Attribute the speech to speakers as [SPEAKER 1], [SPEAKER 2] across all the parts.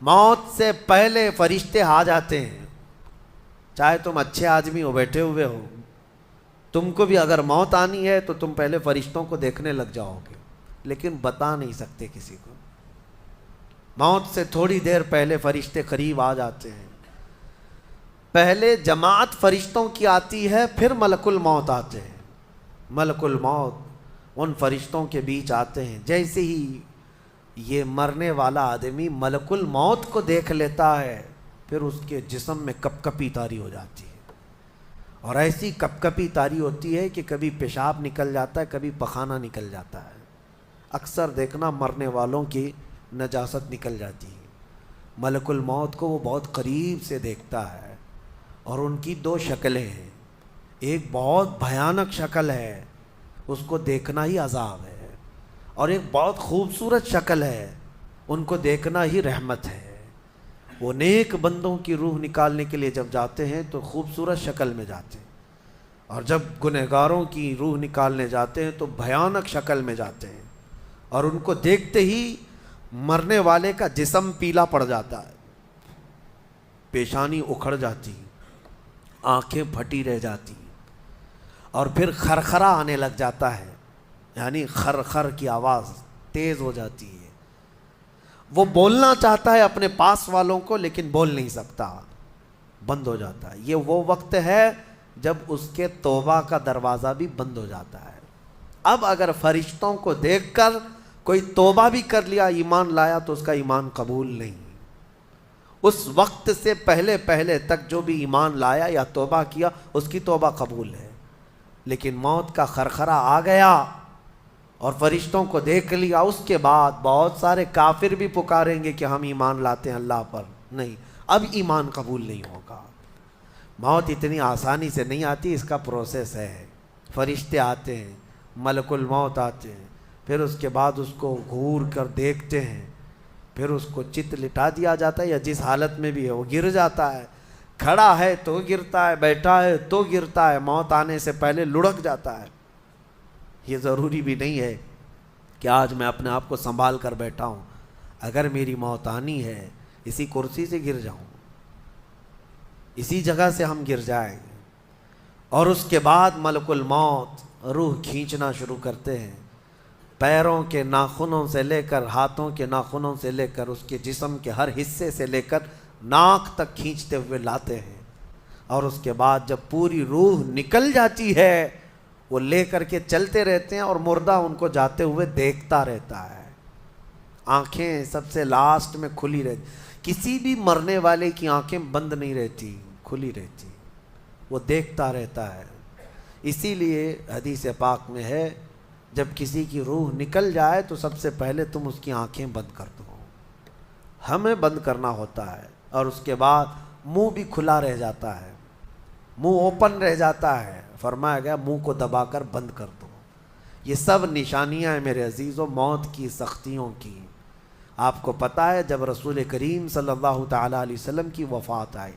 [SPEAKER 1] موت سے پہلے فرشتے آ جاتے ہیں. چاہے تم اچھے آدمی ہو، بیٹھے ہوئے ہو، تم کو بھی اگر موت آنی ہے تو تم پہلے فرشتوں کو دیکھنے لگ جاؤ گے، لیکن بتا نہیں سکتے کسی کو. موت سے تھوڑی دیر پہلے فرشتے قریب آ جاتے ہیں. پہلے جماعت فرشتوں کی آتی ہے، پھر ملک الموت آتے ہیں. ملک الموت ان فرشتوں کے بیچ آتے ہیں. جیسے ہی یہ مرنے والا آدمی ملک الموت کو دیکھ لیتا ہے، پھر اس کے جسم میں کپ کپی طاری ہو جاتی ہے. اور ایسی کپ کپی طاری ہوتی ہے کہ کبھی پیشاب نکل جاتا ہے، کبھی پخانہ نکل جاتا ہے. اکثر دیکھنا مرنے والوں کی نجاست نکل جاتی ہے. ملک الموت کو وہ بہت قریب سے دیکھتا ہے، اور ان کی دو شکلیں ہیں. ایک بہت بھیانک شکل ہے، اس کو دیکھنا ہی عذاب ہے، اور ایک بہت خوبصورت شکل ہے، ان کو دیکھنا ہی رحمت ہے. وہ نیک بندوں کی روح نکالنے کے لیے جب جاتے ہیں تو خوبصورت شکل میں جاتے ہیں، اور جب گنہگاروں کی روح نکالنے جاتے ہیں تو بھیانک شکل میں جاتے ہیں. اور ان کو دیکھتے ہی مرنے والے کا جسم پیلا پڑ جاتا ہے، پیشانی اکھڑ جاتی، آنکھیں پھٹی رہ جاتی، اور پھر خرخرا آنے لگ جاتا ہے، یعنی خر کی آواز تیز ہو جاتی ہے. وہ بولنا چاہتا ہے اپنے پاس والوں کو، لیکن بول نہیں سکتا، بند ہو جاتا ہے. یہ وہ وقت ہے جب اس کے توبہ کا دروازہ بھی بند ہو جاتا ہے. اب اگر فرشتوں کو دیکھ کر کوئی توبہ بھی کر لیا، ایمان لایا، تو اس کا ایمان قبول نہیں. اس وقت سے پہلے پہلے تک جو بھی ایمان لایا یا توبہ کیا، اس کی توبہ قبول ہے. لیکن موت کا خرخرا آ گیا اور فرشتوں کو دیکھ لیا، اس کے بعد بہت سارے کافر بھی پکاریں گے کہ ہم ایمان لاتے ہیں اللہ پر. نہیں، اب ایمان قبول نہیں ہوگا. موت اتنی آسانی سے نہیں آتی، اس کا پروسیس ہے. فرشتے آتے ہیں، ملک الموت آتے ہیں، پھر اس کے بعد اس کو گھور کر دیکھتے ہیں، پھر اس کو چت لٹا دیا جاتا ہے، یا جس حالت میں بھی ہے وہ گر جاتا ہے. کھڑا ہے تو گرتا ہے، بیٹھا ہے تو گرتا ہے، موت آنے سے پہلے لڑک جاتا ہے. یہ ضروری بھی نہیں ہے کہ آج میں اپنے آپ کو سنبھال کر بیٹھا ہوں. اگر میری موت آنی ہے، اسی کرسی سے گر جاؤں، اسی جگہ سے ہم گر جائیں گے. اور اس کے بعد ملک الموت روح کھینچنا شروع کرتے ہیں. پیروں کے ناخنوں سے لے کر، ہاتھوں کے ناخنوں سے لے کر، اس کے جسم کے ہر حصے سے لے کر ناک تک کھینچتے ہوئے لاتے ہیں. اور اس کے بعد جب پوری روح نکل جاتی ہے، وہ لے کر کے چلتے رہتے ہیں، اور مردہ ان کو جاتے ہوئے دیکھتا رہتا ہے. آنکھیں سب سے لاسٹ میں کھلی رہتی. کسی بھی مرنے والے کی آنکھیں بند نہیں رہتی، کھلی رہتی، وہ دیکھتا رہتا ہے. اسی لیے حدیث پاک میں ہے، جب کسی کی روح نکل جائے تو سب سے پہلے تم اس کی آنکھیں بند کر دو. ہمیں بند کرنا ہوتا ہے، اور اس کے بعد منہ بھی کھلا رہ جاتا ہے، منہ اوپن رہ جاتا ہے. فرمایا گیا منہ کو دبا کر بند کر دو. یہ سب نشانیاں ہیں میرے عزیزوں موت کی سختیوں کی. آپ کو پتہ ہے جب رسول کریم صلی اللہ تعالیٰ علیہ وسلم کی وفات آئی،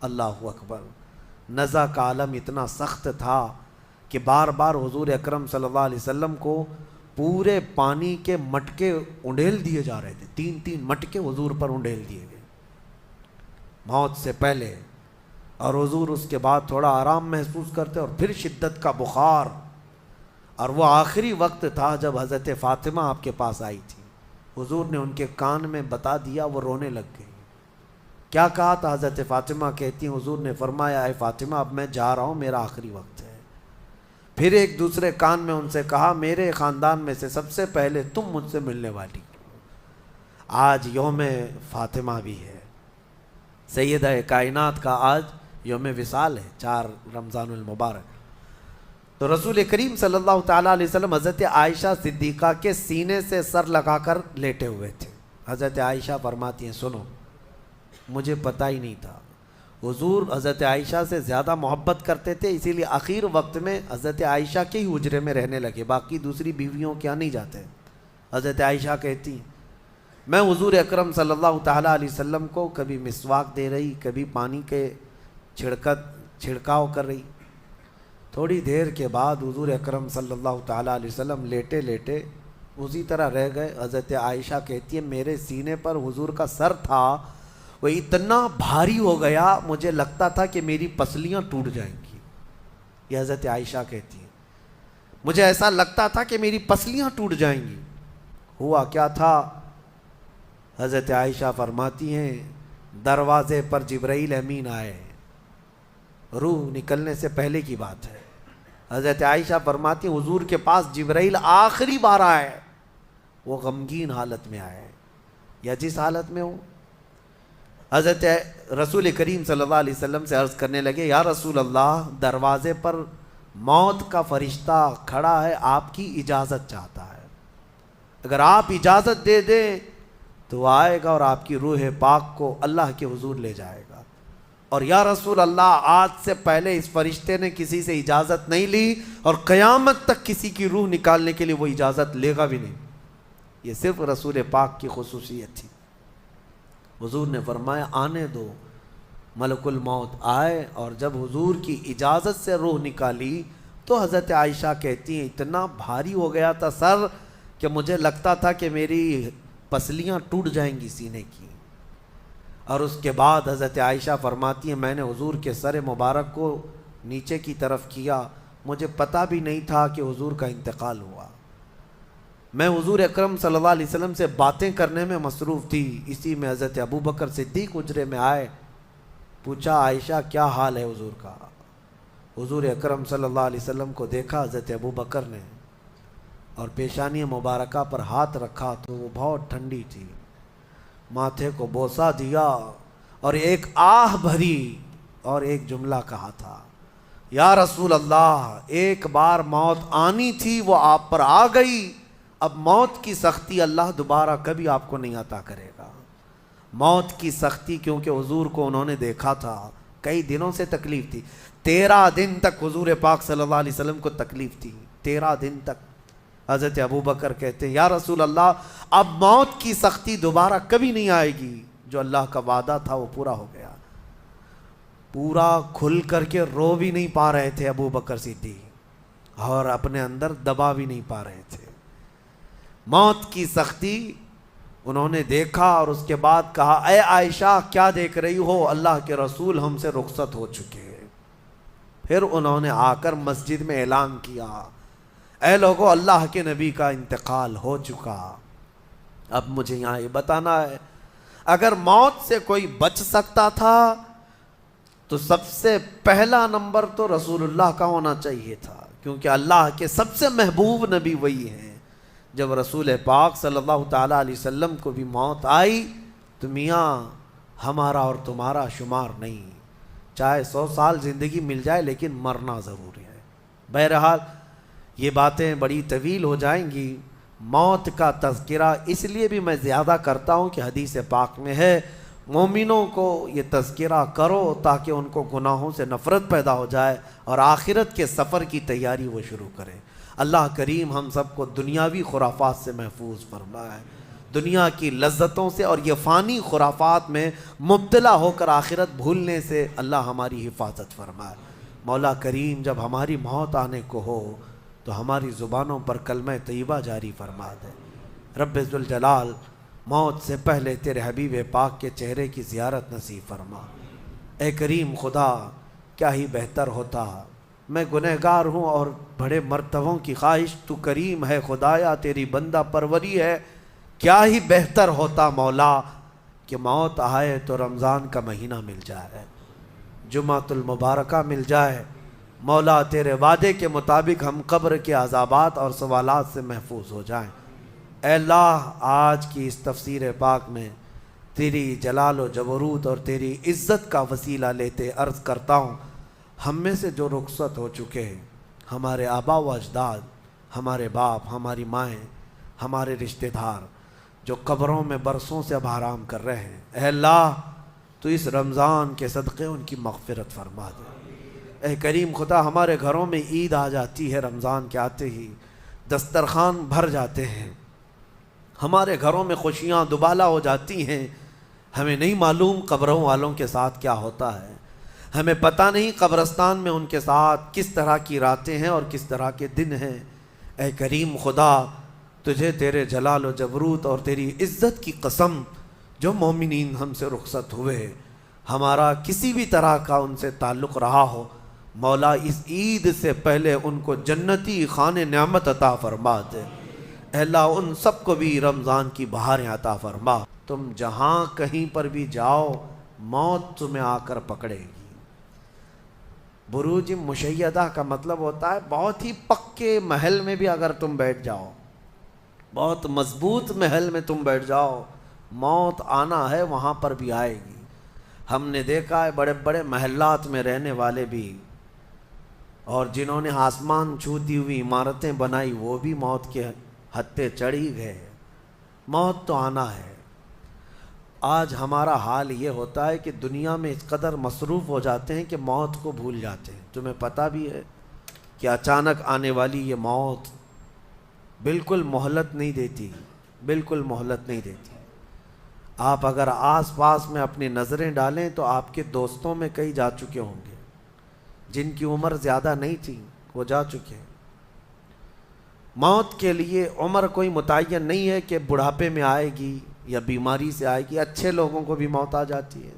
[SPEAKER 1] اللہ اکبر، نزع کا عالم اتنا سخت تھا کہ بار بار حضور اکرم صلی اللہ علیہ وسلم کو پورے پانی کے مٹکے انڈیل دیے جا رہے تھے. 3 مٹکے حضور پر انڈیل دیے گئے موت سے پہلے. اور حضور اس کے بعد تھوڑا آرام محسوس کرتے، اور پھر شدت کا بخار. اور وہ آخری وقت تھا جب حضرت فاطمہ آپ کے پاس آئی تھی. حضور نے ان کے کان میں بتا دیا، وہ رونے لگ گئی. کیا کہا تھا؟ حضرت فاطمہ کہتی ہیں حضور نے فرمایا، اے فاطمہ اب میں جا رہا ہوں، میرا آخری وقت ہے. پھر ایک دوسرے کان میں ان سے کہا، میرے خاندان میں سے سب سے پہلے تم مجھ سے ملنے والی. آج یوم فاطمہ بھی ہے، سیدہ کائنات کا آج یوم وصال ہے، 4 رمضان المبارک. تو رسول کریم صلی اللہ تعالیٰ علیہ وسلم حضرت عائشہ صدیقہ کے سینے سے سر لگا کر لیٹے ہوئے تھے. حضرت عائشہ فرماتی ہیں، سنو، مجھے پتہ ہی نہیں تھا. حضور حضرت عائشہ سے زیادہ محبت کرتے تھے، اسی لیے آخر وقت میں حضرت عائشہ کے ہی حجرے میں رہنے لگے، باقی دوسری بیویوں کیا نہیں جاتے. حضرت عائشہ کہتی، میں حضور اکرم صلی اللہ تعالیٰ علیہ وسلم کو کبھی مسواک دے رہی، کبھی پانی کے چھڑکاؤ کر رہی. تھوڑی دیر کے بعد حضور اکرم صلی اللہ تعالیٰ علیہ وسلم لیٹے لیٹے اسی طرح رہ گئے۔ حضرت عائشہ کہتی ہے میرے سینے پر حضور کا سر تھا، وہ اتنا بھاری ہو گیا مجھے لگتا تھا کہ میری پسلیاں ٹوٹ جائیں گی۔ یہ حضرت عائشہ کہتی ہیں مجھے ایسا لگتا تھا کہ میری پسلیاں ٹوٹ جائیں گی۔ ہوا کیا تھا؟ حضرت عائشہ فرماتی ہیں دروازے پر جبرائیل امین آئے، روح نکلنے سے پہلے کی بات ہے۔ حضرت عائشہ فرماتی ہیں حضور کے پاس جبرائیل آخری بار آئے، وہ غمگین حالت میں آئے یا جس حالت میں ہو۔ حضرت رسول کریم صلی اللہ علیہ وسلم سے عرض کرنے لگے یا رسول اللہ، دروازے پر موت کا فرشتہ کھڑا ہے، آپ کی اجازت چاہتا ہے، اگر آپ اجازت دے دیں تو وہ آئے گا اور آپ کی روح پاک کو اللہ کے حضور لے جائے گا۔ اور یا رسول اللہ، آج سے پہلے اس فرشتے نے کسی سے اجازت نہیں لی اور قیامت تک کسی کی روح نکالنے کے لیے وہ اجازت لے گا بھی نہیں۔ یہ صرف رسول پاک کی خصوصیت تھی۔ حضور نے فرمایا آنے دو۔ ملک الموت آئے اور جب حضور کی اجازت سے روح نکالی تو حضرت عائشہ کہتی ہیں اتنا بھاری ہو گیا تھا سر کہ مجھے لگتا تھا کہ میری پسلیاں ٹوٹ جائیں گی سینے کی۔ اور اس کے بعد حضرت عائشہ فرماتی ہیں میں نے حضور کے سر مبارک کو نیچے کی طرف کیا، مجھے پتہ بھی نہیں تھا کہ حضور کا انتقال ہوا۔ میں حضور اکرم صلی اللہ علیہ وسلم سے باتیں کرنے میں مصروف تھی، اسی میں حضرت ابو بکر صدیق حجرے میں آئے، پوچھا عائشہ کیا حال ہے حضور کا؟ حضور اکرم صلی اللہ علیہ وسلم کو دیکھا حضرت ابو بکر نے اور پیشانی مبارکہ پر ہاتھ رکھا تو وہ بہت ٹھنڈی تھی، ماتھے کو بوسہ دیا اور ایک آہ بھری اور ایک جملہ کہا تھا یا رسول اللہ، ایک بار موت آنی تھی وہ آپ پر آ گئی، اب موت کی سختی اللہ دوبارہ کبھی آپ کو نہیں عطا کرے گا۔ موت کی سختی کیونکہ حضور کو انہوں نے دیکھا تھا، کئی دنوں سے تکلیف تھی، 13 دن تک حضور پاک صلی اللہ علیہ وسلم کو تکلیف تھی، 13 دن تک۔ حضرت ابو بکر کہتے ہیں یا رسول اللہ، اب موت کی سختی دوبارہ کبھی نہیں آئے گی، جو اللہ کا وعدہ تھا وہ پورا ہو گیا۔ پورا کھل کر کے رو بھی نہیں پا رہے تھے ابو بکر صدیق اور اپنے اندر دبا بھی نہیں پا رہے تھے۔ موت کی سختی انہوں نے دیکھا اور اس کے بعد کہا اے عائشہ کیا دیکھ رہی ہو، اللہ کے رسول ہم سے رخصت ہو چکے۔ پھر انہوں نے آ کر مسجد میں اعلان کیا اے لوگو، اللہ کے نبی کا انتقال ہو چکا۔ اب مجھے یہاں یہ بتانا ہے اگر موت سے کوئی بچ سکتا تھا تو سب سے پہلا نمبر تو رسول اللہ کا ہونا چاہیے تھا، کیونکہ اللہ کے سب سے محبوب نبی وہی ہیں۔ جب رسول پاک صلی اللہ تعالیٰ علیہ وسلم کو بھی موت آئی تو میاں ہمارا اور تمہارا شمار نہیں، چاہے 100 سال زندگی مل جائے لیکن مرنا ضروری ہے۔ بہرحال یہ باتیں بڑی طویل ہو جائیں گی۔ موت کا تذکرہ اس لیے بھی میں زیادہ کرتا ہوں کہ حدیث پاک میں ہے مومنوں کو یہ تذکرہ کرو تاکہ ان کو گناہوں سے نفرت پیدا ہو جائے اور آخرت کے سفر کی تیاری وہ شروع کریں۔ اللہ کریم ہم سب کو دنیاوی خرافات سے محفوظ فرمائے، دنیا کی لذتوں سے اور یہ فانی خرافات میں مبتلا ہو کر آخرت بھولنے سے اللہ ہماری حفاظت فرمائے۔ مولا کریم جب ہماری موت آنے کو ہو تو ہماری زبانوں پر کلمہ طیبہ جاری فرما دے۔ رب ذوالجلال موت سے پہلے تیرے حبیب پاک کے چہرے کی زیارت نصیب فرما۔ اے کریم خدا، کیا ہی بہتر ہوتا، میں گنہگار ہوں اور بڑے مرتبوں کی خواہش، تو کریم ہے خدایا، تیری بندہ پروری ہے، کیا ہی بہتر ہوتا مولا کہ موت آئے تو رمضان کا مہینہ مل جائے، جمعۃ المبارکہ مل جائے۔ مولا تیرے وعدے کے مطابق ہم قبر کے عذابات اور سوالات سے محفوظ ہو جائیں۔ اے اللہ، آج کی اس تفسیر پاک میں تیری جلال و جبروت اور تیری عزت کا وسیلہ لیتے عرض کرتا ہوں، ہم میں سے جو رخصت ہو چکے ہیں، ہمارے آبا و اجداد، ہمارے باپ، ہماری مائیں، ہمارے رشتہ دار جو قبروں میں برسوں سے اب آرام کر رہے ہیں، اے اللہ تو اس رمضان کے صدقے ان کی مغفرت فرما دے۔ اے کریم خدا، ہمارے گھروں میں عید آ جاتی ہے، رمضان کے آتے ہی دسترخوان بھر جاتے ہیں، ہمارے گھروں میں خوشیاں دوبالا ہو جاتی ہیں، ہمیں نہیں معلوم قبروں والوں کے ساتھ کیا ہوتا ہے، ہمیں پتہ نہیں قبرستان میں ان کے ساتھ کس طرح کی راتیں ہیں اور کس طرح کے دن ہیں۔ اے کریم خدا، تو تجھے تیرے جلال و جبروت اور تیری عزت کی قسم، جو مومنین ہم سے رخصت ہوئے، ہمارا کسی بھی طرح کا ان سے تعلق رہا ہو، مولا اس عید سے پہلے ان کو جنتی خانے نعمت عطا فرما دے۔ اے اللہ ان سب کو بھی رمضان کی بہاریں عطا فرما۔ تم جہاں کہیں پر بھی جاؤ موت تمہیں آ کر پکڑے گی۔ بروج مشیدہ کا مطلب ہوتا ہے بہت ہی پکے محل میں بھی اگر تم بیٹھ جاؤ، بہت مضبوط محل میں تم بیٹھ جاؤ، موت آنا ہے وہاں پر بھی آئے گی۔ ہم نے دیکھا ہے بڑے بڑے محلات میں رہنے والے بھی، اور جنہوں نے آسمان چھوتی ہوئی عمارتیں بنائی وہ بھی موت کے ہتھے چڑھی گئے۔ موت تو آنا ہے۔ آج ہمارا حال یہ ہوتا ہے کہ دنیا میں اس قدر مصروف ہو جاتے ہیں کہ موت کو بھول جاتے ہیں۔ تمہیں پتہ بھی ہے کہ اچانک آنے والی یہ موت بالکل مہلت نہیں دیتی، بالکل مہلت نہیں دیتی۔ آپ اگر آس پاس میں اپنی نظریں ڈالیں تو آپ کے دوستوں میں کئی جا چکے ہوں گے، جن کی عمر زیادہ نہیں تھی وہ جا چکے ہیں۔ موت کے لیے عمر کوئی متعین نہیں ہے کہ بڑھاپے میں آئے گی یا بیماری سے آئے گی۔ اچھے لوگوں کو بھی موت آ جاتی ہے،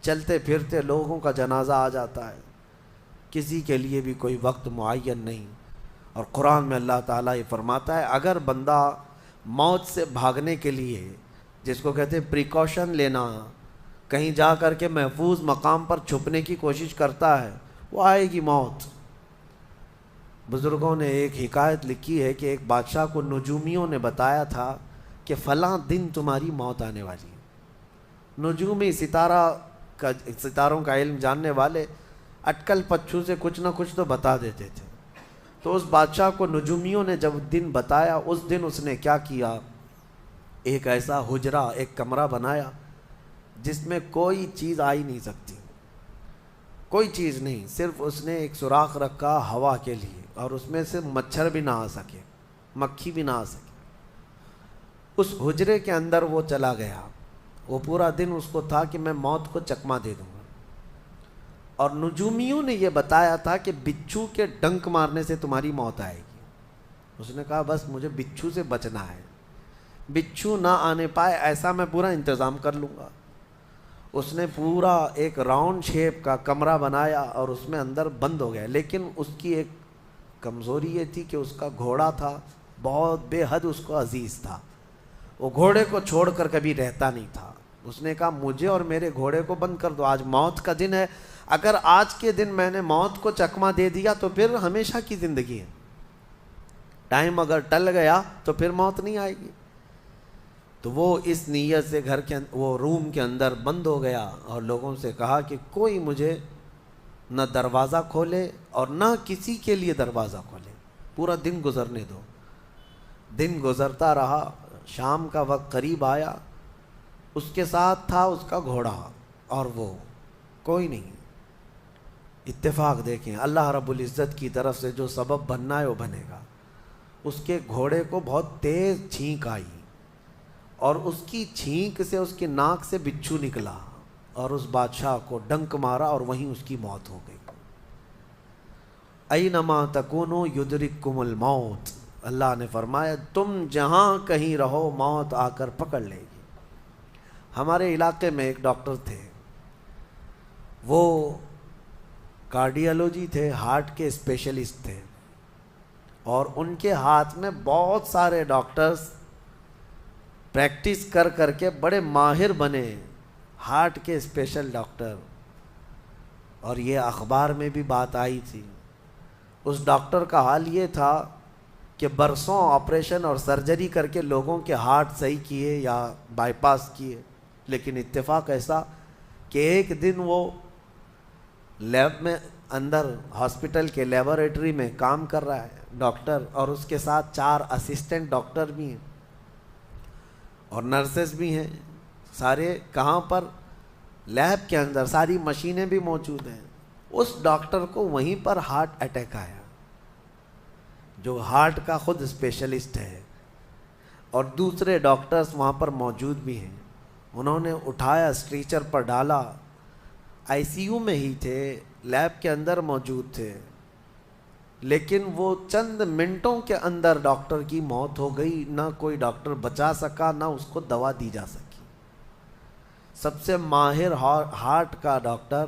[SPEAKER 1] چلتے پھرتے لوگوں کا جنازہ آ جاتا ہے، کسی کے لیے بھی کوئی وقت معین نہیں۔ اور قرآن میں اللہ تعالیٰ یہ فرماتا ہے اگر بندہ موت سے بھاگنے کے لیے، جس کو کہتے ہیں پریکاشن لینا، کہیں جا کر کے محفوظ مقام پر چھپنے کی کوشش کرتا ہے، وہ آئے گی موت۔ بزرگوں نے ایک حکایت لکھی ہے کہ ایک بادشاہ کو نجومیوں نے بتایا تھا کہ فلاں دن تمہاری موت آنے والی ہے۔ نجومی ستاروں کا علم جاننے والے اٹکل پچھو سے کچھ نہ کچھ تو بتا دیتے تھے۔ تو اس بادشاہ کو نجومیوں نے جب دن بتایا، اس دن اس نے کیا کیا، ایک ایسا حجرہ، ایک کمرہ بنایا جس میں کوئی چیز آ ہی نہیں سکتی، کوئی چیز نہیں، صرف اس نے ایک سوراخ رکھا ہوا کے لیے، اور اس میں سے مچھر بھی نہ آ سکے، مکھی بھی نہ آ سکے۔ اس حجرے کے اندر وہ چلا گیا۔ وہ پورا دن اس کو تھا کہ میں موت کو چکما دے دوں گا۔ اور نجومیوں نے یہ بتایا تھا کہ بچھو کے ڈنک مارنے سے تمہاری موت آئے گی۔ اس نے کہا بس مجھے بچھو سے بچنا ہے، بچھو نہ آنے پائے ایسا میں پورا انتظام کر لوں گا۔ اس نے پورا ایک راؤنڈ شیپ کا کمرہ بنایا اور اس میں اندر بند ہو گیا۔ لیکن اس کی ایک کمزوری یہ تھی کہ اس کا گھوڑا تھا، بہت بے حد اس کو عزیز تھا، وہ گھوڑے کو چھوڑ کر کبھی رہتا نہیں تھا۔ اس نے کہا مجھے اور میرے گھوڑے کو بند کر دو، آج موت کا دن ہے، اگر آج کے دن میں نے موت کو چکما دے دیا تو پھر ہمیشہ کی زندگی ہے، ٹائم اگر ٹل گیا تو پھر موت نہیں آئے گی۔ تو وہ اس نیت سے وہ روم کے اندر بند ہو گیا اور لوگوں سے کہا کہ کوئی مجھے نہ دروازہ کھولے اور نہ کسی کے لیے دروازہ کھولے، پورا دن گزرنے دو۔ دن گزرتا رہا، شام کا وقت قریب آیا، اس کے ساتھ تھا اس کا گھوڑا اور وہ کوئی نہیں۔ اتفاق دیکھیں، اللہ رب العزت کی طرف سے جو سبب بننا ہے وہ بنے گا۔ اس کے گھوڑے کو بہت تیز چھینک آئی اور اس کی چھینک سے، اس کی ناک سے بچھو نکلا اور اس بادشاہ کو ڈنک مارا اور وہیں اس کی موت ہو گئی۔ اینما تکونوا یدرککم الموت، اللہ نے فرمایا تم جہاں کہیں رہو موت آ کر پکڑ لے گی۔ ہمارے علاقے میں ایک ڈاکٹر تھے، وہ کارڈیالوجی تھے، ہارٹ کے اسپیشلسٹ تھے، اور ان کے ہاتھ میں بہت سارے ڈاکٹرز پریکٹس کر کر کے بڑے ماہر بنے، ہارٹ کے اسپیشل ڈاکٹر۔ اور یہ اخبار میں بھی بات آئی تھی۔ اس ڈاکٹر کا حال یہ تھا کہ برسوں آپریشن اور سرجری کر کے لوگوں کے ہارٹ صحیح کیے یا بائی پاس کیے، لیکن اتفاق ایسا کہ ایک دن وہ لیب میں اندر ہاسپٹل کے لیبارٹری میں کام کر رہا ہے ڈاکٹر، اور اس کے ساتھ 4 اسسٹنٹ ڈاکٹر بھی ہیں اور نرسز بھی ہیں، سارے کہاں پر، لیب کے اندر، ساری مشینیں بھی موجود ہیں۔ اس ڈاکٹر کو وہیں پر ہارٹ اٹیک آیا، جو ہارٹ کا خود اسپیشلسٹ ہے، اور دوسرے ڈاکٹرز وہاں پر موجود بھی ہیں۔ انہوں نے اٹھایا، اسٹریچر پر ڈالا، آئی سی یو میں ہی تھے، لیب کے اندر موجود تھے، لیکن وہ چند منٹوں کے اندر ڈاکٹر کی موت ہو گئی، نہ کوئی ڈاکٹر بچا سکا، نہ اس کو دوا دی جا سکی۔ سب سے ماہر ہارٹ کا ڈاکٹر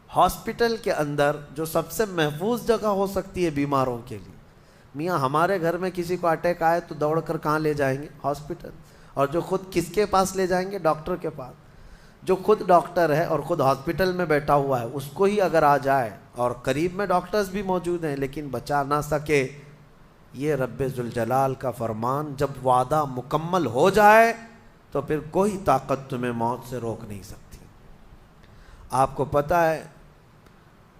[SPEAKER 1] ہاسپٹل کے اندر، جو سب سے محفوظ جگہ ہو سکتی ہے بیماروں کے لیے، میاں ہمارے گھر میں کسی کو اٹیک آئے تو دوڑ کر کہاں لے جائیں گے؟ ہاسپٹل۔ اور جو خود کس کے پاس لے جائیں گے؟ ڈاکٹر کے پاس۔ جو خود ڈاکٹر ہے اور خود ہاسپٹل میں بیٹھا ہوا ہے، اس کو ہی اگر آ جائے، اور قریب میں ڈاکٹرز بھی موجود ہیں لیکن بچا نہ سکے، یہ رب ذوالجلال کا فرمان، جب وعدہ مکمل ہو جائے تو پھر کوئی طاقت تمہیں موت سے روک نہیں سکتی۔ آپ کو پتہ ہے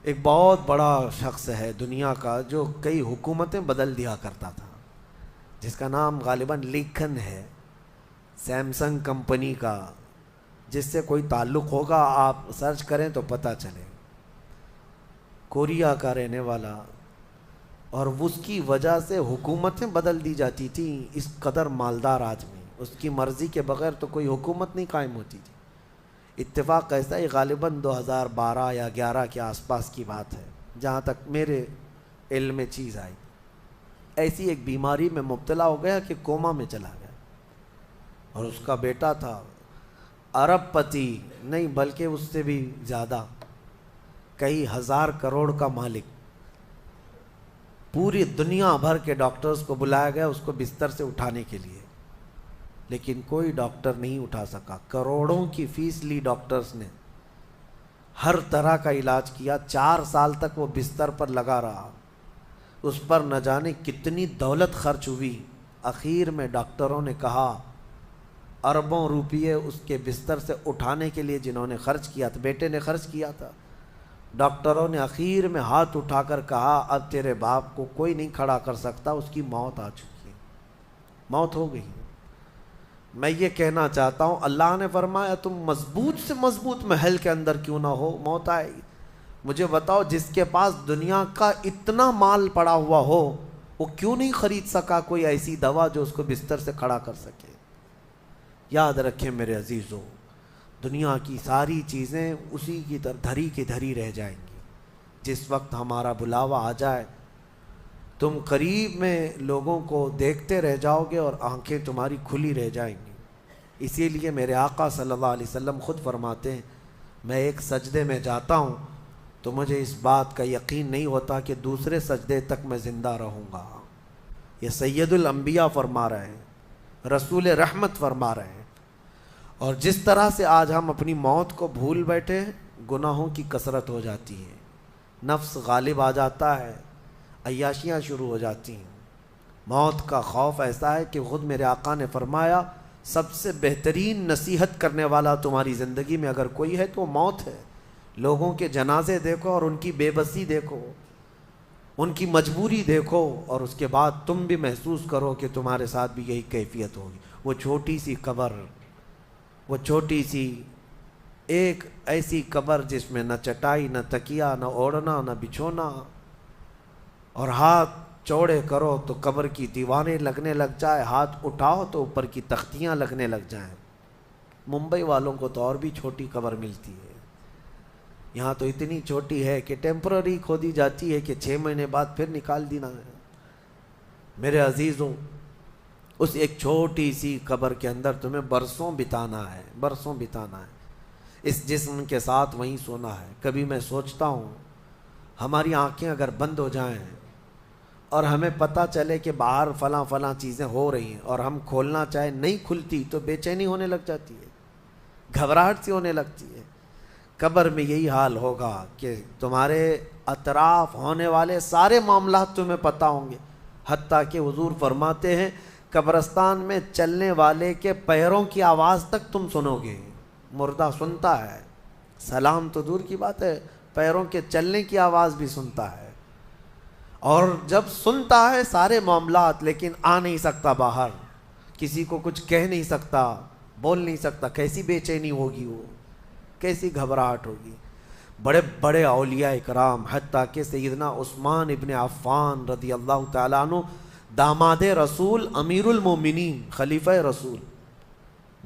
[SPEAKER 1] ایک بہت بڑا شخص ہے دنیا کا جو کئی حکومتیں بدل دیا کرتا تھا، جس کا نام غالباً لنکن ہے، سیمسنگ کمپنی کا، جس سے کوئی تعلق ہوگا آپ سرچ کریں تو پتہ چلے، کوریا کا رہنے والا، اور اس کی وجہ سے حکومتیں بدل دی جاتی تھیں۔ اس قدر مالدار آدمی، اس کی مرضی کے بغیر تو کوئی حکومت نہیں قائم ہوتی تھی۔ اتفاق ایسا ہی غالباً 2012 یا 11 کے آس پاس کی بات ہے، جہاں تک میرے علم میں چیز آئی، ایسی ایک بیماری میں مبتلا ہو گیا کہ کوما میں چلا گیا، اور اس کا بیٹا تھا ارب پتی، نہیں بلکہ اس سے بھی زیادہ، کئی ہزار کروڑ کا مالک۔ پوری دنیا بھر کے ڈاکٹرز کو بلایا گیا اس کو بستر سے اٹھانے کے لیے، لیکن کوئی ڈاکٹر نہیں اٹھا سکا۔ کروڑوں کی فیس لی ڈاکٹرز نے، ہر طرح کا علاج کیا، 4 سال تک وہ بستر پر لگا رہا، اس پر نہ جانے کتنی دولت خرچ ہوئی۔ اخیر میں ڈاکٹروں نے کہا، اربوں روپیے اس کے بستر سے اٹھانے کے لیے جنہوں نے خرچ کیا تھا، بیٹے نے خرچ کیا تھا، ڈاکٹروں نے اخیر میں ہاتھ اٹھا کر کہا، اب تیرے باپ کو کوئی نہیں کھڑا کر سکتا، اس کی موت آ چکی ہے، موت ہو گئی۔ میں یہ کہنا چاہتا ہوں، اللہ نے فرمایا تم مضبوط سے مضبوط محل کے اندر کیوں نہ ہو، موت آئے گی۔ مجھے بتاؤ، جس کے پاس دنیا کا اتنا مال پڑا ہوا ہو، وہ کیوں نہیں خرید سکا کوئی ایسی دوا جو اس کو بستر سے کھڑا کر سکے؟ یاد رکھیں میرے عزیزو، دنیا کی ساری چیزیں اسی کی دھری کی دھری رہ جائیں گی۔ جس وقت ہمارا بلاوا آ جائے، تم قریب میں لوگوں کو دیکھتے رہ جاؤ گے اور آنکھیں تمہاری کھلی رہ جائیں گی۔ اسی لیے میرے آقا صلی اللہ علیہ وسلم خود فرماتے ہیں، میں ایک سجدے میں جاتا ہوں تو مجھے اس بات کا یقین نہیں ہوتا کہ دوسرے سجدے تک میں زندہ رہوں گا۔ یہ سید الانبیاء فرما رہے ہیں، رسول رحمت فرما رہے ہیں۔ اور جس طرح سے آج ہم اپنی موت کو بھول بیٹھے ہیں، گناہوں کی کثرت ہو جاتی ہے، نفس غالب آ جاتا ہے، عیاشیاں شروع ہو جاتی ہیں۔ موت کا خوف ایسا ہے کہ خود میرے آقا نے فرمایا، سب سے بہترین نصیحت کرنے والا تمہاری زندگی میں اگر کوئی ہے تو موت ہے۔ لوگوں کے جنازے دیکھو اور ان کی بے بسی دیکھو، ان کی مجبوری دیکھو، اور اس کے بعد تم بھی محسوس کرو کہ تمہارے ساتھ بھی یہی کیفیت ہوگی۔ وہ چھوٹی سی قبر، وہ چھوٹی سی ایک ایسی قبر جس میں نہ چٹائی، نہ تکیا، نہ اوڑھنا، نہ بچھونا، اور ہاتھ چوڑے کرو تو قبر کی دیواریں لگنے لگ جائے، ہاتھ اٹھاؤ تو اوپر کی تختیاں لگنے لگ جائیں۔ ممبئی والوں کو تو اور بھی چھوٹی قبر ملتی ہے، یہاں تو اتنی چھوٹی ہے کہ ٹیمپرری کھودی جاتی ہے کہ 6 مہینے بعد پھر نکال دینا ہے۔ میرے عزیزوں، اس ایک چھوٹی سی قبر کے اندر تمہیں برسوں بتانا ہے، برسوں بتانا ہے، اس جسم کے ساتھ وہیں سونا ہے۔ کبھی میں سوچتا ہوں، ہماری آنکھیں اگر بند ہو جائیں اور ہمیں پتہ چلے کہ باہر فلاں فلاں چیزیں ہو رہی ہیں اور ہم کھولنا چاہیں نہیں کھلتی تو بے چینی ہونے لگ جاتی ہے، گھبراہٹ سی ہونے لگتی ہے۔ قبر میں یہی حال ہوگا کہ تمہارے اطراف ہونے والے سارے معاملات تمہیں پتہ ہوں گے، حتیٰ کہ حضور فرماتے ہیں قبرستان میں چلنے والے کے پیروں کی آواز تک تم سنو گے۔ مردہ سنتا ہے، سلام تو دور کی بات ہے، پیروں کے چلنے کی آواز بھی سنتا ہے، اور جب سنتا ہے سارے معاملات لیکن آ نہیں سکتا باہر، کسی کو کچھ کہہ نہیں سکتا، بول نہیں سکتا۔ کیسی بے چینی ہوگی، وہ کیسی گھبراہٹ ہوگی۔ بڑے بڑے اولیاء اکرام، حتیٰ کہ سیدنا عثمان ابن عفان رضی اللہ تعالیٰ عنہ، داماد رسول، امیر المومنین، خلیفہ رسول،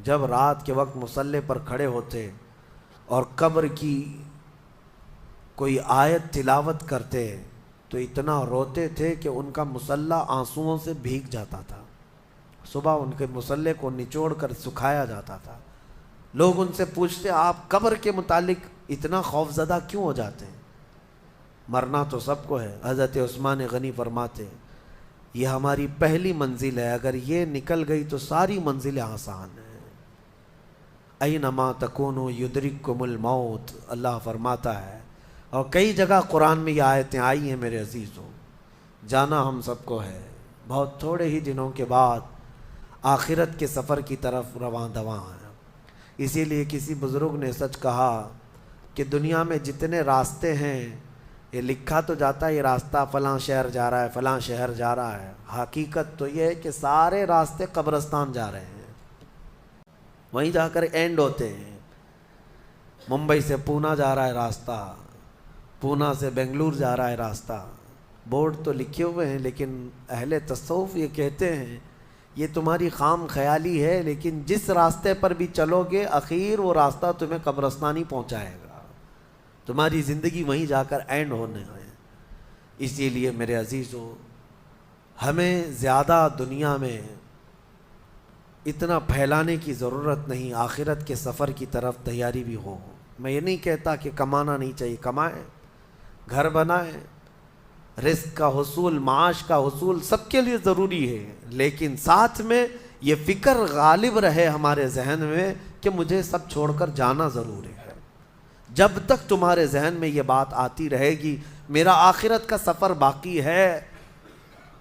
[SPEAKER 1] جب رات کے وقت مصلی پر کھڑے ہوتے اور قبر کی کوئی آیت تلاوت کرتے تو اتنا روتے تھے کہ ان کا مصلی آنسوؤں سے بھیگ جاتا تھا. صبح ان کے مصلی کو نچوڑ کر سکھایا جاتا تھا. لوگ ان سے پوچھتے آپ قبر کے متعلق اتنا خوف زدہ کیوں ہو جاتے ہیں؟ مرنا تو سب کو ہے. حضرت عثمان غنی فرماتے یہ ہماری پہلی منزل ہے، اگر یہ نکل گئی تو ساری منزلیں آسان ہیں. اینما تکونوا یدرککم الموت، اللہ فرماتا ہے. اور کئی جگہ قرآن میں یہ آیتیں آئی ہیں میرے عزیزوں. جانا ہم سب کو ہے، بہت تھوڑے ہی دنوں کے بعد آخرت کے سفر کی طرف رواں دواں ہیں. اسی لیے کسی بزرگ نے سچ کہا کہ دنیا میں جتنے راستے ہیں یہ لکھا تو جاتا ہے یہ راستہ فلاں شہر جا رہا ہے، فلاں شہر جا رہا ہے. حقیقت تو یہ ہے کہ سارے راستے قبرستان جا رہے ہیں، وہیں جا کر اینڈ ہوتے ہیں. ممبئی سے پونا جا رہا ہے راستہ، پونا سے بنگلور جا رہا ہے راستہ. بورڈ تو لکھے ہوئے ہیں لیکن اہل تصوف یہ کہتے ہیں یہ تمہاری خام خیالی ہے، لیکن جس راستے پر بھی چلو گے اخیر وہ راستہ تمہیں قبرستان ہی پہنچائے گا. تمہاری زندگی وہیں جا کر اینڈ ہونے ہے. اسی لیے میرے عزیزوں ہمیں زیادہ دنیا میں اتنا پھیلانے کی ضرورت نہیں. آخرت کے سفر کی طرف تیاری بھی ہو. میں یہ نہیں کہتا کہ کمانا نہیں چاہیے، کمائیں، گھر بنائیں، رزق کا حصول، معاش کا حصول سب کے لیے ضروری ہے، لیکن ساتھ میں یہ فکر غالب رہے ہمارے ذہن میں کہ مجھے سب چھوڑ کر جانا ضروری ہے. جب تک تمہارے ذہن میں یہ بات آتی رہے گی میرا آخرت کا سفر باقی ہے،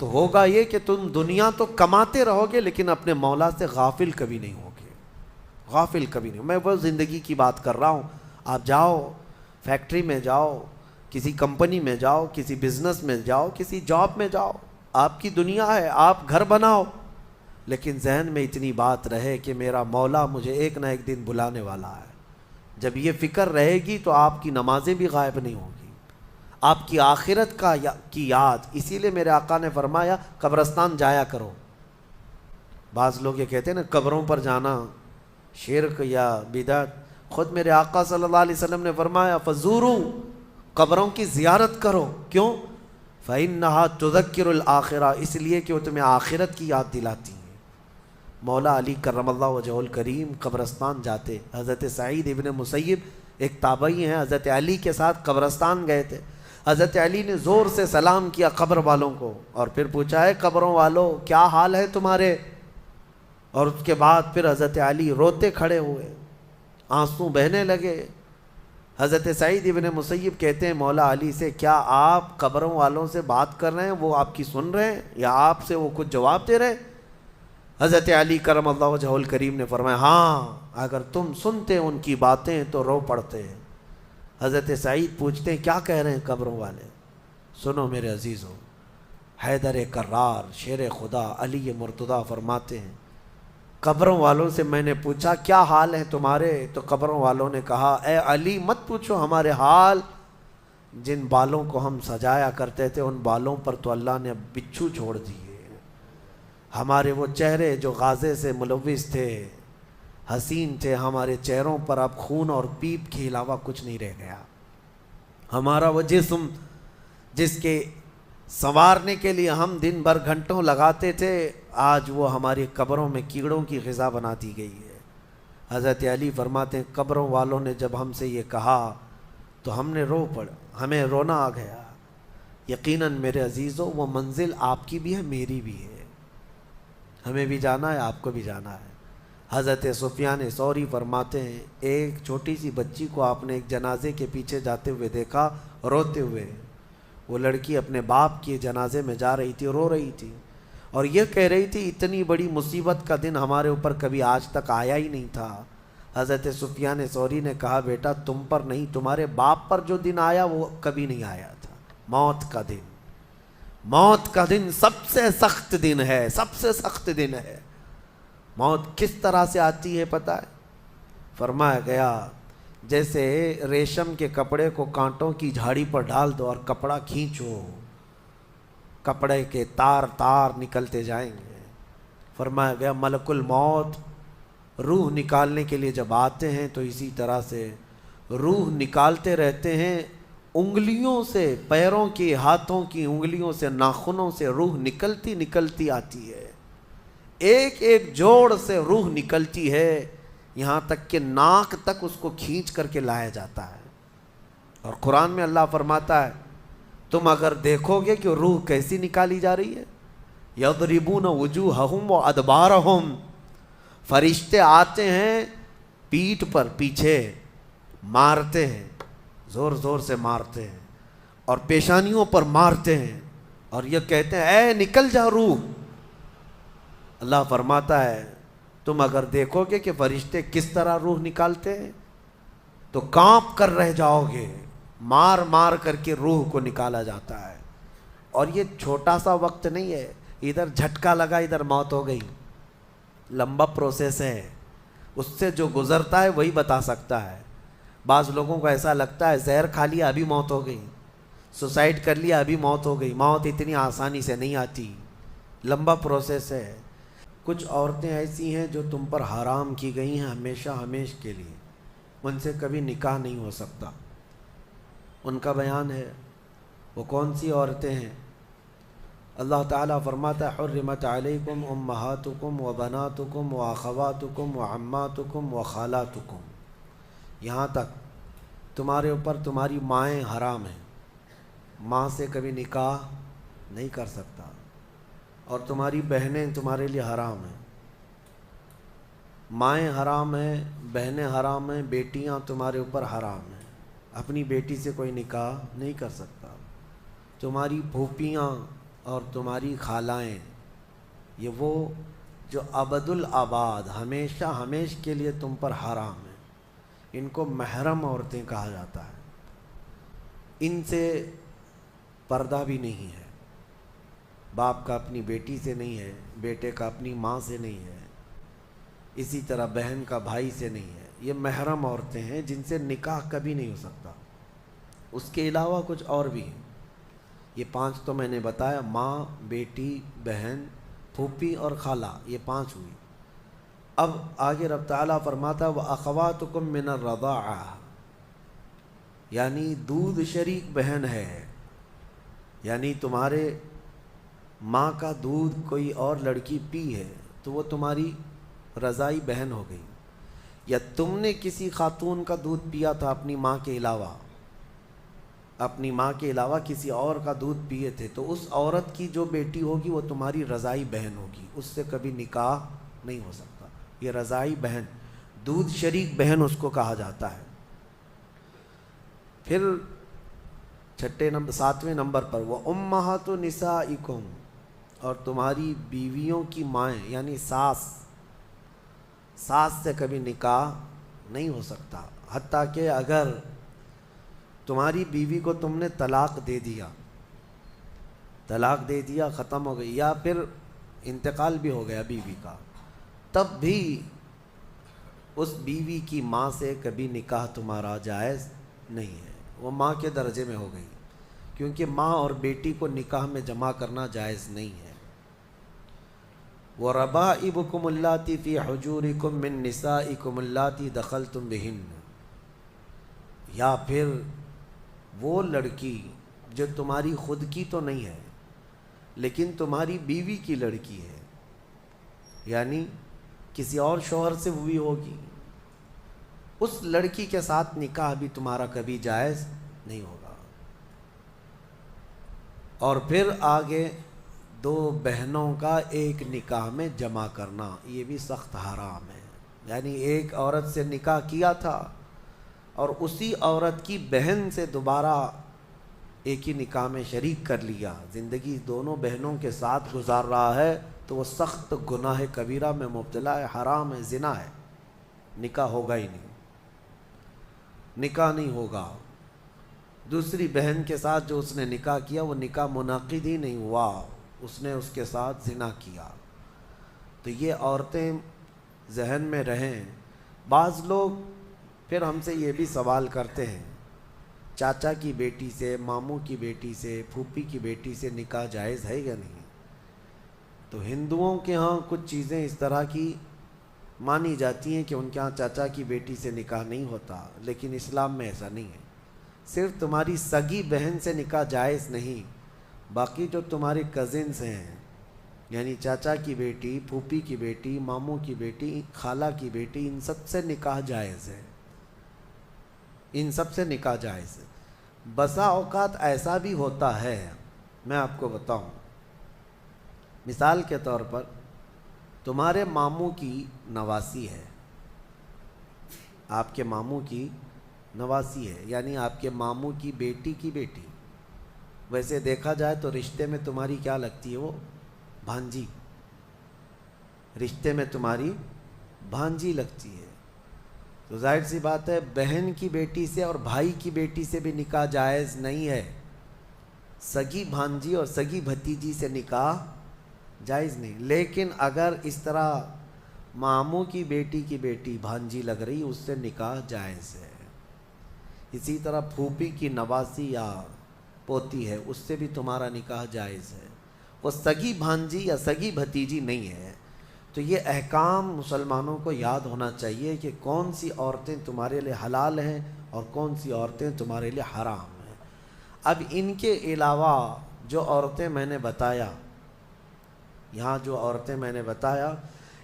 [SPEAKER 1] تو ہوگا یہ کہ تم دنیا تو کماتے رہو گے لیکن اپنے مولا سے غافل کبھی نہیں ہوگے. غافل کبھی نہیں. میں وہ زندگی کی بات کر رہا ہوں. آپ جاؤ فیکٹری میں جاؤ، کسی کمپنی میں جاؤ، کسی بزنس میں جاؤ، کسی جاب میں جاؤ، آپ کی دنیا ہے، آپ گھر بناؤ، لیکن ذہن میں اتنی بات رہے کہ میرا مولا مجھے ایک نہ ایک دن بلانے والا ہے. جب یہ فکر رہے گی تو آپ کی نمازیں بھی غائب نہیں ہوں گی، آپ کی آخرت کی یاد. اسی لیے میرے آقا نے فرمایا قبرستان جایا کرو. بعض لوگ یہ کہتے ہیں نا قبروں پر جانا شرک یا بدعت. خود میرے آقا صلی اللہ علیہ وسلم نے فرمایا فزوروا، قبروں کی زیارت کرو. کیوں؟ فإنها تذکر الآخرہ، اس لیے کہ وہ تمہیں آخرت کی یاد دلاتی ہیں. مولا علی کرم اللہ وجہہ الکریم قبرستان جاتے. حضرت سعید ابن مسیب ایک تابعی ہیں، حضرت علی کے ساتھ قبرستان گئے تھے. حضرت علی نے زور سے سلام کیا قبر والوں کو اور پھر پوچھا ہے قبروں والوں کیا حال ہے تمہارے؟ اور اس کے بعد پھر حضرت علی روتے کھڑے ہوئے، آنسو بہنے لگے. حضرت سعید ابن مسیب کہتے ہیں مولا علی سے کیا آپ قبروں والوں سے بات کر رہے ہیں، وہ آپ کی سن رہے ہیں یا آپ سے وہ کچھ جواب دے رہے ہیں؟ حضرت علی کرم اللہ وجہہ الکریم نے فرمایا ہاں، اگر تم سنتے ان کی باتیں تو رو پڑتے. حضرت سعید پوچھتے ہیں کیا کہہ رہے ہیں قبروں والے؟ سنو میرے عزیزوں، حیدر کرار شیر خدا علی مرتضیٰ فرماتے ہیں قبروں والوں سے میں نے پوچھا کیا حال ہیں تمہارے؟ تو قبروں والوں نے کہا اے علی مت پوچھو ہمارے حال، جن بالوں کو ہم سجایا کرتے تھے ان بالوں پر تو اللہ نے بچھو چھوڑ دیے. ہمارے وہ چہرے جو غازے سے ملوث تھے، حسین تھے، ہمارے چہروں پر اب خون اور پیپ کے علاوہ کچھ نہیں رہ گیا. ہمارا وہ جسم جس کے سنوارنے کے لیے ہم دن بھر گھنٹوں لگاتے تھے، آج وہ ہماری قبروں میں کیڑوں کی غذا بنا دی گئی ہے. حضرت علی فرماتے ہیں قبروں والوں نے جب ہم سے یہ کہا تو ہم نے رو پڑا، ہمیں رونا آ گیا. یقیناً میرے عزیزوں وہ منزل آپ کی بھی ہے میری بھی ہے، ہمیں بھی جانا ہے، آپ کو بھی جانا ہے. حضرت سفیان ثوری فرماتے ہیں ایک چھوٹی سی بچی کو آپ نے ایک جنازے کے پیچھے جاتے ہوئے دیکھا روتے ہوئے. وہ لڑکی اپنے باپ کے جنازے میں جا رہی تھی، رو رہی تھی اور یہ کہہ رہی تھی اتنی بڑی مصیبت کا دن ہمارے اوپر کبھی آج تک آیا ہی نہیں تھا. حضرت سفیان ثوری نے کہا بیٹا تم پر نہیں، تمہارے باپ پر جو دن آیا وہ کبھی نہیں آیا تھا. موت کا دن، موت کا دن سب سے سخت دن ہے، سب سے سخت دن ہے. موت کس طرح سے آتی ہے پتہ ہے؟ فرمایا گیا جیسے ریشم کے کپڑے کو کانٹوں کی جھاڑی پر ڈال دو اور کپڑا کھینچو، کپڑے کے تار تار نکلتے جائیں گے. فرمایا گیا ملک الموت روح نکالنے کے لیے جب آتے ہیں تو اسی طرح سے روح نکالتے رہتے ہیں انگلیوں سے، پیروں کی، ہاتھوں کی انگلیوں سے، ناخنوں سے روح نکلتی نکلتی آتی ہے، ایک ایک جوڑ سے روح نکلتی ہے، یہاں تک کہ ناک تک اس کو کھینچ کر کے لایا جاتا ہے۔ اور قرآن میں اللہ فرماتا ہے تم اگر دیکھو گے کہ روح کیسی نکالی جا رہی ہے، یضربون وجوہہم وادبارہم، فرشتے آتے ہیں پیٹھ پر، پیچھے مارتے ہیں، زور زور سے مارتے ہیں، اور پیشانیوں پر مارتے ہیں، اور یہ کہتے ہیں اے نکل جا روح۔ اللہ فرماتا ہے تم اگر دیکھو گے کہ فرشتے کس طرح روح نکالتے ہیں تو کانپ کر رہ جاؤ گے، مار مار کر کے روح کو نکالا جاتا ہے۔ اور یہ چھوٹا سا وقت نہیں ہے، ادھر جھٹکا لگا ادھر موت ہو گئی، لمبا پروسیس ہے، اس سے جو گزرتا ہے وہی بتا سکتا ہے۔ بعض لوگوں کو ایسا لگتا ہے زہر کھا لیا ابھی موت ہو گئی، سوسائڈ کر لیا ابھی موت ہو گئی۔ موت اتنی آسانی سے نہیں آتی، لمبا پروسیس ہے۔ کچھ عورتیں ایسی ہیں جو تم پر حرام کی گئی ہیں ہمیشہ ہمیش کے لیے، ان سے کبھی نکاح نہیں ہو سکتا۔ ان کا بیان ہے، وہ کون سی عورتیں ہیں؟ اللہ تعالیٰ فرماتا ہے حرمت علیکم امہاتکم و بناتکم و اخواتکم و عماتکم و خالاتکم، یہاں تک تمہارے اوپر تمہاری مائیں حرام ہیں، ماں سے کبھی نکاح نہیں کر سکتا، اور تمہاری بہنیں تمہارے لیے حرام ہیں، مائیں حرام ہیں، بہنیں حرام ہیں، بیٹیاں تمہارے اوپر حرام ہیں، اپنی بیٹی سے کوئی نکاح نہیں کر سکتا۔ تمہاری پھوپھیاں اور تمہاری خالائیں، یہ وہ جو ابد الآباد ہمیشہ ہمیش کے لیے تم پر حرام ہیں، ان کو محرم عورتیں کہا جاتا ہے، ان سے پردہ بھی نہیں ہے، باپ کا اپنی بیٹی سے نہیں ہے، بیٹے کا اپنی ماں سے نہیں ہے، اسی طرح بہن کا بھائی سے نہیں ہے، یہ محرم عورتیں ہیں جن سے نکاح کبھی نہیں ہو سکتا۔ اس کے علاوہ کچھ اور بھی ہیں، یہ 5 تو میں نے بتایا، ماں، بیٹی، بہن، پھوپھی اور خالہ، یہ 5 ہوئی۔ اب آگے رب تعالیٰ فرماتا وَأَخَوَاتُكُم مِّنَ الرَّضَاعَةِ، یعنی دودھ شریک بہن ہے، یعنی تمہارے ماں کا دودھ کوئی اور لڑکی پی ہے تو وہ تمہاری رضائی بہن ہو گئی، یا تم نے کسی خاتون کا دودھ پیا تھا اپنی ماں کے علاوہ، اپنی ماں کے علاوہ کسی اور کا دودھ پیے تھے، تو اس عورت کی جو بیٹی ہوگی وہ تمہاری رضائی بہن ہوگی، اس سے کبھی نکاح نہیں ہو سکتا۔ یہ رضائی بہن، دودھ شریک بہن اس کو کہا جاتا ہے۔ پھر 7ویں نمبر پر وَأُمَّهَاتُ نِسَائِكُمْ، اور تمہاری بیویوں کی مائیں، یعنی ساس سے کبھی نکاح نہیں ہو سکتا، حتیٰ کہ اگر تمہاری بیوی کو تم نے طلاق دے دیا، ختم ہو گئی، یا پھر انتقال بھی ہو گیا بیوی کا، تب بھی اس بیوی کی ماں سے کبھی نکاح تمہارا جائز نہیں ہے، وہ ماں کے درجے میں ہو گئی، کیونکہ ماں اور بیٹی کو نکاح میں جمع کرنا جائز نہیں ہے۔ وَرَبَائِبُكُمُ اللَّاتِي فِي حُجُورِكُم مِّن نِّسَائِكُمُ اللَّاتِي دَخَلْتُم بِهِنَّ، یا پھر وہ لڑکی جو تمہاری خود کی تو نہیں ہے لیکن تمہاری بیوی کی لڑکی ہے، یعنی کسی اور شوہر سے ہوئی ہوگی، اس لڑکی کے ساتھ نکاح بھی تمہارا کبھی جائز نہیں ہوگا۔ اور پھر آگے 2 بہنوں کا ایک نکاح میں جمع کرنا، یہ بھی سخت حرام ہے، یعنی ایک عورت سے نکاح کیا تھا اور اسی عورت کی بہن سے دوبارہ ایک ہی نکاح میں شریک کر لیا، زندگی دونوں بہنوں کے ساتھ گزار رہا ہے، تو وہ سخت گناہ کبیرہ میں مبتلا ہے، حرام ہے، زنا ہے، نکاح ہوگا ہی نہیں، نکاح نہیں ہوگا۔ دوسری بہن کے ساتھ جو اس نے نکاح کیا وہ نکاح منعقد ہی نہیں ہوا، اس نے اس کے ساتھ زنا کیا۔ تو یہ عورتیں ذہن میں رہیں۔ بعض لوگ پھر ہم سے یہ بھی سوال کرتے ہیں چاچا کی بیٹی سے، ماموں کی بیٹی سے، پھوپھی کی بیٹی سے نکاح جائز ہے یا نہیں؟ تو ہندوؤں کے ہاں کچھ چیزیں اس طرح کی مانی جاتی ہیں کہ ان کے ہاں چاچا کی بیٹی سے نکاح نہیں ہوتا، لیکن اسلام میں ایسا نہیں ہے۔ صرف تمہاری سگی بہن سے نکاح جائز نہیں، باقی جو تمہارے کزنس ہیں، یعنی چاچا کی بیٹی، پھوپھی کی بیٹی، ماموں کی بیٹی، خالہ کی بیٹی، ان سب سے نکاح جائز ہے، ان سب سے نکاح جائز ہے۔ بسا اوقات ایسا بھی ہوتا ہے، میں آپ کو بتاؤں، مثال کے طور پر تمہارے ماموں کی نواسی ہے، آپ کے ماموں کی نواسی ہے، یعنی آپ کے ماموں کی بیٹی، ویسے دیکھا جائے تو رشتے میں تمہاری کیا لگتی ہے؟ وہ بھانجی، رشتے میں تمہاری بھانجی لگتی ہے۔ تو ظاہر سی بات ہے بہن کی بیٹی سے اور بھائی کی بیٹی سے بھی نکاح جائز نہیں ہے، سگی بھانجی اور سگی بھتیجی سے نکاح جائز نہیں۔ لیکن اگر اس طرح ماموں کی بیٹی بھانجی لگ رہی، اس سے نکاح جائز ہے۔ اسی طرح پھوپھی کی نواسی یا پوتی ہے، اس سے بھی تمہارا نکاح جائز ہے، وہ سگی بھانجی یا سگی بھتیجی نہیں ہے۔ تو یہ احکام مسلمانوں کو یاد ہونا چاہیے کہ کون سی عورتیں تمہارے لیے حلال ہیں اور کون سی عورتیں تمہارے لیے حرام ہیں۔ اب ان کے علاوہ جو عورتیں میں نے بتایا، یہاں جو عورتیں میں نے بتایا،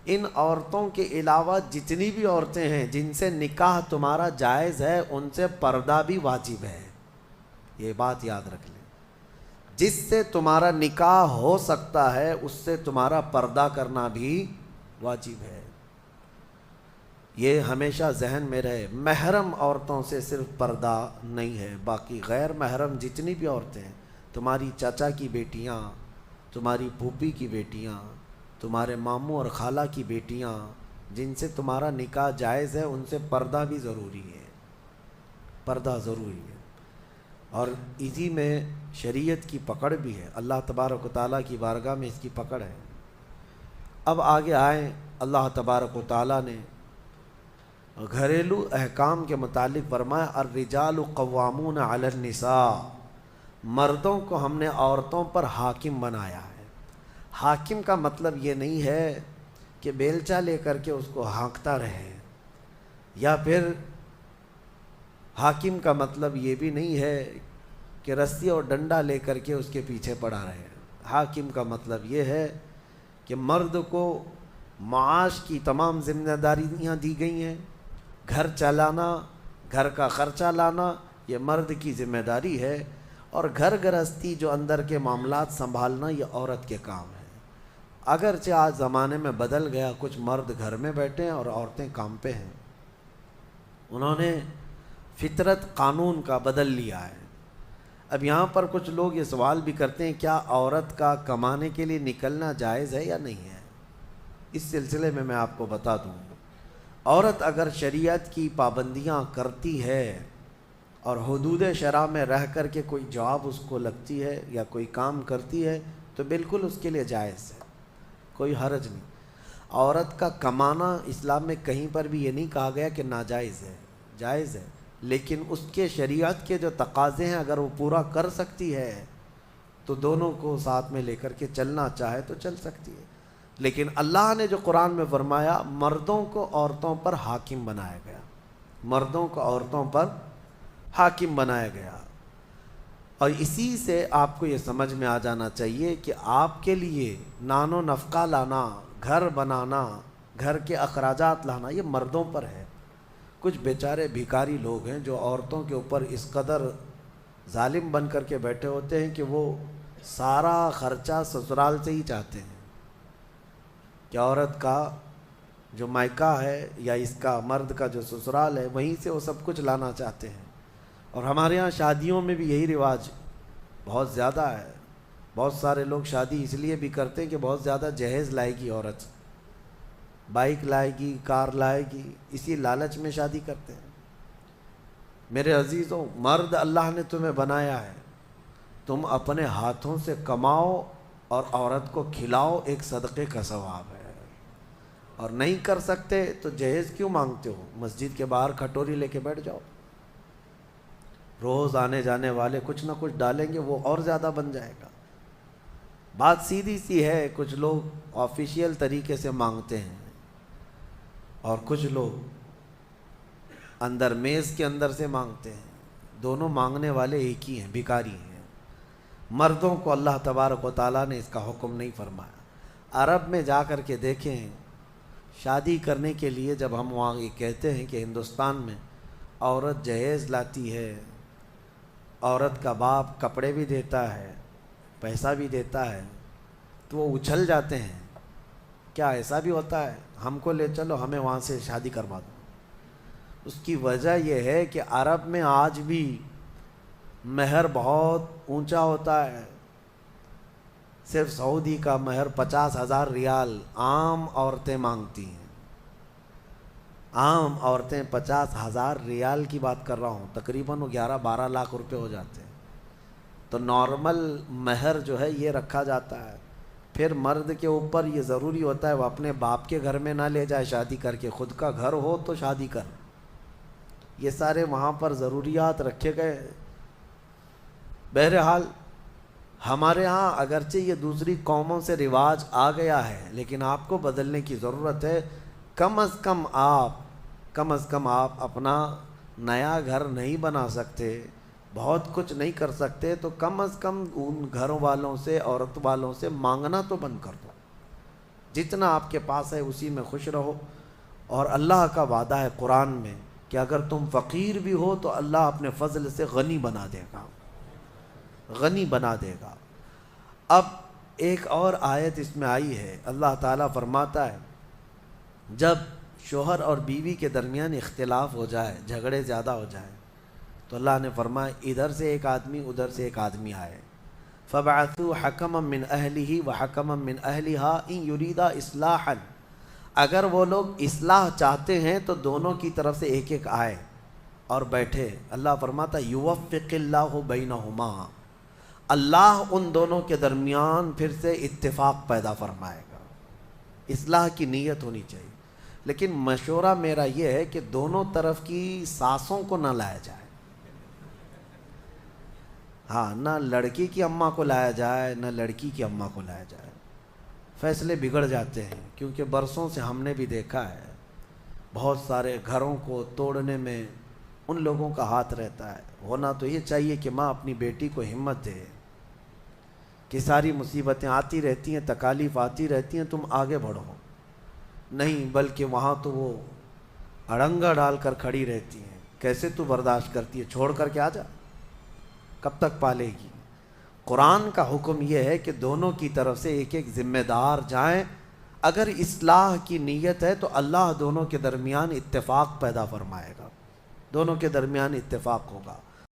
[SPEAKER 1] ان عورتوں کے علاوہ جتنی بھی عورتیں ہیں جن سے نکاح تمہارا جائز ہے، ان سے پردہ بھی واجب ہے، یہ بات یاد رکھ لیں۔ جس سے تمہارا نکاح ہو سکتا ہے اس سے تمہارا پردہ کرنا بھی واجب ہے، یہ ہمیشہ ذہن میں رہے۔ محرم عورتوں سے صرف پردہ نہیں ہے، باقی غیر محرم جتنی بھی عورتیں ہیں، تمہاری چاچا کی بیٹیاں، تمہاری پھوپھی کی بیٹیاں، تمہارے ماموں اور خالہ کی بیٹیاں، جن سے تمہارا نکاح جائز ہے، ان سے پردہ بھی ضروری ہے، پردہ ضروری ہے۔ اور اسی میں شریعت کی پکڑ بھی ہے، اللہ تبارک و تعالیٰ کی بارگاہ میں اس کی پکڑ ہے۔ اب آگے آئیں، اللہ تبارک و تعالیٰ نے گھریلو احکام کے متعلق فرمایا الرجال قوامون علی النساء، مردوں کو ہم نے عورتوں پر حاکم بنایا ہے۔ حاکم کا مطلب یہ نہیں ہے کہ بیلچا لے کر کے اس کو ہانکتا رہے، یا پھر حاکم کا مطلب یہ بھی نہیں ہے کہ رسی اور ڈنڈا لے کر کے اس کے پیچھے پڑا رہے۔ حاکم کا مطلب یہ ہے کہ مرد کو معاش کی تمام ذمہ داریاں دی گئی ہیں، گھر چلانا، گھر کا خرچہ لانا، یہ مرد کی ذمہ داری ہے، اور گھر گرہستی جو اندر کے معاملات سنبھالنا یہ عورت کے کام ہے۔ اگرچہ آج زمانے میں بدل گیا، کچھ مرد گھر میں بیٹھے ہیں اور عورتیں کام پہ ہیں، انہوں نے فطرت قانون کا بدل لیا ہے۔ اب یہاں پر کچھ لوگ یہ سوال بھی کرتے ہیں کیا عورت کا کمانے کے لیے نکلنا جائز ہے یا نہیں ہے؟ اس سلسلے میں آپ کو بتا دوں، عورت اگر شریعت کی پابندیاں کرتی ہے اور حدود شرع میں رہ کر کے کوئی جاب اس کو لگتی ہے یا کوئی کام کرتی ہے تو بالکل اس کے لیے جائز ہے، کوئی حرج نہیں۔ عورت کا کمانا اسلام میں کہیں پر بھی یہ نہیں کہا گیا کہ ناجائز ہے، جائز ہے، لیکن اس کے شریعت کے جو تقاضے ہیں اگر وہ پورا کر سکتی ہے تو دونوں کو ساتھ میں لے کر کے چلنا چاہے تو چل سکتی ہے۔ لیکن اللہ نے جو قرآن میں فرمایا مردوں کو عورتوں پر حاکم بنایا گیا، مردوں کو عورتوں پر حاکم بنایا گیا، اور اسی سے آپ کو یہ سمجھ میں آ جانا چاہیے کہ آپ کے لیے نان و نفقہ لانا، گھر بنانا، گھر کے اخراجات لانا یہ مردوں پر ہے۔ کچھ بیچارے بھیکاری لوگ ہیں جو عورتوں کے اوپر اس قدر ظالم بن کر کے بیٹھے ہوتے ہیں کہ وہ سارا خرچہ سسرال سے ہی چاہتے ہیں کہ عورت کا جو مائکہ ہے یا اس کا مرد کا جو سسرال ہے وہیں سے وہ سب کچھ لانا چاہتے ہیں۔ اور ہمارے ہاں شادیوں میں بھی یہی رواج بہت زیادہ ہے، بہت سارے لوگ شادی اس لیے بھی کرتے ہیں کہ بہت زیادہ جہیز لائے گی عورت، بائک لائے گی، کار لائے گی، اسی لالچ میں شادی کرتے ہیں۔ میرے عزیزوں، مرد اللہ نے تمہیں بنایا ہے، تم اپنے ہاتھوں سے کماؤ اور عورت کو کھلاؤ، ایک صدقے کا ثواب ہے۔ اور نہیں کر سکتے تو جہیز کیوں مانگتے ہو؟ مسجد کے باہر کھٹوری لے کے بیٹھ جاؤ، روز آنے جانے والے کچھ نہ کچھ ڈالیں گے، وہ اور زیادہ بن جائے گا۔ بات سیدھی سی ہے، کچھ لوگ آفیشیل طریقے سے مانگتے ہیں اور کچھ لوگ اندر میز کے اندر سے مانگتے ہیں، دونوں مانگنے والے ایک ہی ہیں، بھکاری ہیں۔ مردوں کو اللہ تبارک و تعالیٰ نے اس کا حکم نہیں فرمایا۔ عرب میں جا کر کے دیکھیں، شادی کرنے کے لیے جب ہم وہاں یہ کہتے ہیں کہ ہندوستان میں عورت جہیز لاتی ہے، عورت کا باپ کپڑے بھی دیتا ہے، پیسہ بھی دیتا ہے، تو وہ اچھل جاتے ہیں، کیا ایسا بھی ہوتا ہے؟ ہم کو لے چلو، ہمیں وہاں سے شادی کروا دو۔ اس کی وجہ یہ ہے کہ عرب میں آج بھی مہر بہت اونچا ہوتا ہے۔ صرف سعودی کا مہر 50,000 ریال عام عورتیں مانگتی ہیں۔ عام عورتیں 50,000 ریال کی بات کر رہا ہوں، تقریباً وہ 11-12 لاکھ روپے ہو جاتے ہیں۔ تو نارمل مہر جو ہے یہ رکھا جاتا ہے۔ پھر مرد کے اوپر یہ ضروری ہوتا ہے وہ اپنے باپ کے گھر میں نہ لے جائے شادی کر کے، خود کا گھر ہو تو شادی کر۔ یہ سارے وہاں پر ضروریات رکھے گئے۔ بہرحال ہمارے ہاں اگرچہ یہ دوسری قوموں سے رواج آ گیا ہے، لیکن آپ کو بدلنے کی ضرورت ہے۔ کم از کم آپ اپنا نیا گھر نہیں بنا سکتے، بہت کچھ نہیں کر سکتے، تو کم از کم ان گھروں والوں سے، عورت والوں سے مانگنا تو بند کر دو۔ جتنا آپ کے پاس ہے اسی میں خوش رہو۔ اور اللہ کا وعدہ ہے قرآن میں کہ اگر تم فقیر بھی ہو تو اللہ اپنے فضل سے غنی بنا دے گا، غنی بنا دے گا۔ اب ایک اور آیت اس میں آئی ہے، اللہ تعالیٰ فرماتا ہے جب شوہر اور بیوی کے درمیان اختلاف ہو جائے، جھگڑے زیادہ ہو جائیں، تو اللہ نے فرمایا ادھر سے ایک آدمی ادھر سے ایک آدمی آئے، فَبَعَثُوا حَكَمًا مِّنْ أَهْلِهِ وَحَكَمًا مِّنْ أَهْلِهَا إِن يُرِيدَا إِصْلَاحًا۔ اگر وہ لوگ اصلاح چاہتے ہیں تو دونوں کی طرف سے ایک ایک آئے اور بیٹھے۔ اللہ فرماتا يُوَفِّقِ اللَّهُ بَيْنَهُمَا، اللہ ان دونوں کے درمیان پھر سے اتفاق پیدا فرمائے گا۔ اصلاح کی نیت ہونی چاہیے، لیکن مشورہ میرا یہ ہے کہ دونوں طرف کی ساسوں کو نہ لایا جائے۔ ہاں، نہ لڑکی کی اماں کو لایا جائے نہ لڑکی کی اماں کو لایا جائے، فیصلے بگڑ جاتے ہیں۔ کیونکہ برسوں سے ہم نے بھی دیکھا ہے بہت سارے گھروں کو توڑنے میں ان لوگوں کا ہاتھ رہتا ہے۔ ہونا تو یہ چاہیے کہ ماں اپنی بیٹی کو ہمت دے کہ ساری مصیبتیں آتی رہتی ہیں، تکالیف آتی رہتی ہیں، تم آگے بڑھو، نہیں بلکہ وہاں تو وہ اڑنگا ڈال کر کھڑی رہتی ہیں، کیسے تو برداشت کرتی ہے، چھوڑ کر کے آ جا، کب تک پالے گی۔ قرآن کا حکم یہ ہے کہ دونوں کی طرف سے ایک ایک ذمہ دار جائیں۔ اگر اصلاح کی نیت ہے تو اللہ دونوں کے درمیان اتفاق پیدا فرمائے گا، دونوں کے درمیان اتفاق ہوگا۔